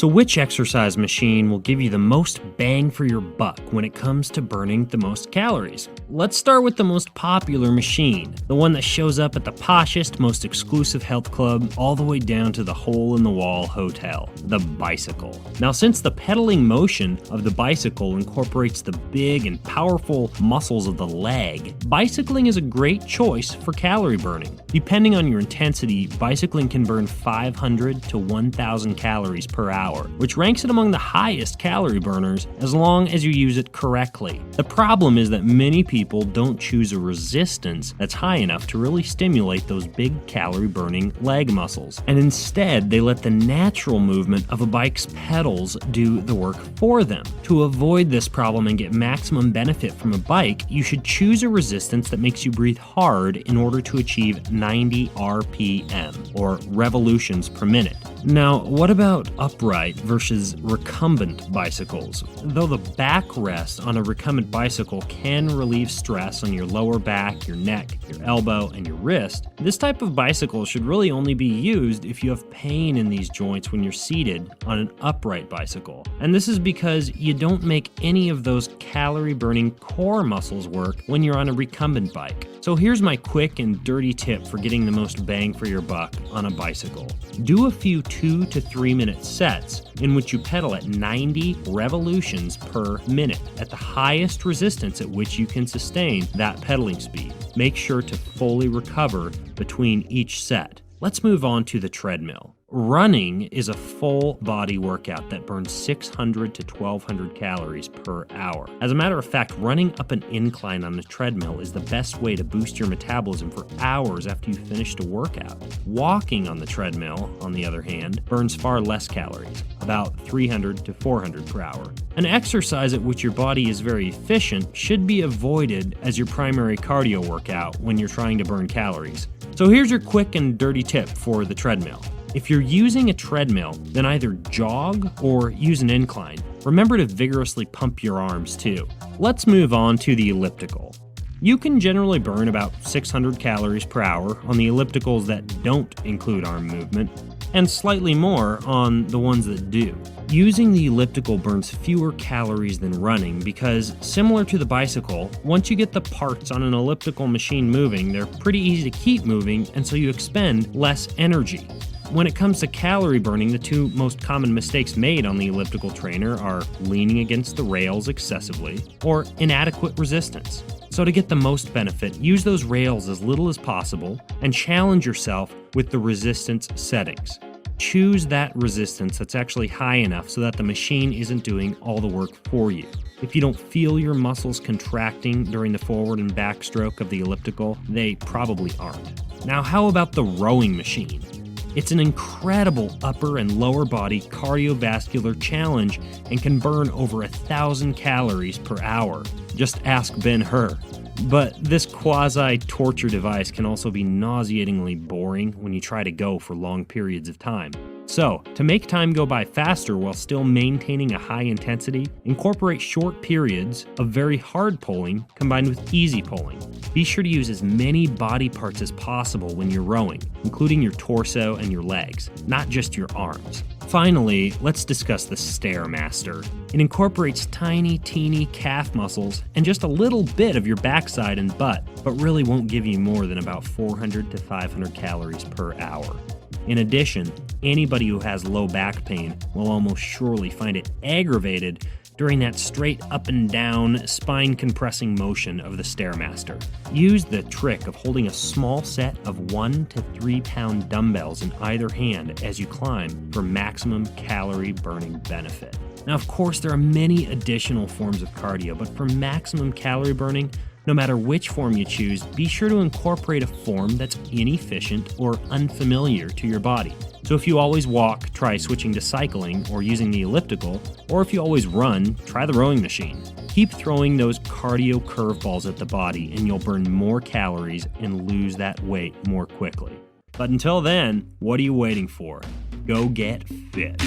So which exercise machine will give you the most bang for your buck when it comes to burning the most calories? Let's start with the most popular machine, the one that shows up at the poshest, most exclusive health club, all the way down to the hole-in-the-wall hotel, the bicycle. Now, since the pedaling motion of the bicycle incorporates the big and powerful muscles of the leg, bicycling is a great choice for calorie burning. Depending on your intensity, bicycling can burn 500 to 1,000 calories per hour, which ranks it among the highest calorie burners as long as you use it correctly. The problem is that many people don't choose a resistance that's high enough to really stimulate those big calorie burning leg muscles, and instead they let the natural movement of a bike's pedals do the work for them. To avoid this problem and get maximum benefit from a bike, you should choose a resistance that makes you breathe hard in order to achieve 90 RPM, or revolutions per minute. Now, what about upright versus recumbent bicycles? Though the backrest on a recumbent bicycle can relieve stress on your lower back, your neck, your elbow, and your wrist, this type of bicycle should really only be used if you have pain in these joints when you're seated on an upright bicycle. And this is because you don't make any of those calorie-burning core muscles work when you're on a recumbent bike. So here's my quick and dirty tip for getting the most bang for your buck on a bicycle. Do a few 2 to 3 minute sets in which you pedal at 90 revolutions per minute at the highest resistance at which you can sustain that pedaling speed. Make sure to fully recover between each set. Let's move on to the treadmill. Running is a full body workout that burns 600 to 1,200 calories per hour. As a matter of fact, running up an incline on the treadmill is the best way to boost your metabolism for hours after you finished a workout. Walking on the treadmill, on the other hand, burns far less calories, about 300 to 400 per hour. An exercise at which your body is very efficient should be avoided as your primary cardio workout when you're trying to burn calories. So here's your quick and dirty tip for the treadmill. If you're using a treadmill, then either jog or use an incline. Remember to vigorously pump your arms too. Let's move on to the elliptical. You can generally burn about 600 calories per hour on the ellipticals that don't include arm movement, and slightly more on the ones that do. Using the elliptical burns fewer calories than running because, similar to the bicycle, once you get the parts on an elliptical machine moving, they're pretty easy to keep moving, and so you expend less energy. When it comes to calorie burning, the two most common mistakes made on the elliptical trainer are leaning against the rails excessively or inadequate resistance. So to get the most benefit, use those rails as little as possible and challenge yourself with the resistance settings. Choose that resistance that's actually high enough so that the machine isn't doing all the work for you. If you don't feel your muscles contracting during the forward and back stroke of the elliptical, they probably aren't. Now, how about the rowing machine? It's an incredible upper and lower body cardiovascular challenge and can burn over 1,000 calories per hour. Just ask Ben-Hur. But this quasi-torture device can also be nauseatingly boring when you try to go for long periods of time. So, to make time go by faster while still maintaining a high intensity, incorporate short periods of very hard pulling combined with easy pulling. Be sure to use as many body parts as possible when you're rowing, including your torso and your legs, not just your arms. Finally, let's discuss the Stairmaster. It incorporates tiny, teeny calf muscles and just a little bit of your backside and butt, but really won't give you more than about 400 to 500 calories per hour. In addition, anybody who has low back pain will almost surely find it aggravated during that straight up and down, spine-compressing motion of the Stairmaster. Use the trick of holding a small set of 1 to 3 pound dumbbells in either hand as you climb for maximum calorie burning benefit. Now, of course, there are many additional forms of cardio, but for maximum calorie burning, no matter which form you choose, be sure to incorporate a form that's inefficient or unfamiliar to your body. So if you always walk, try switching to cycling or using the elliptical, or if you always run, try the rowing machine. Keep throwing those cardio curveballs at the body and you'll burn more calories and lose that weight more quickly. But until then, what are you waiting for? Go get fit.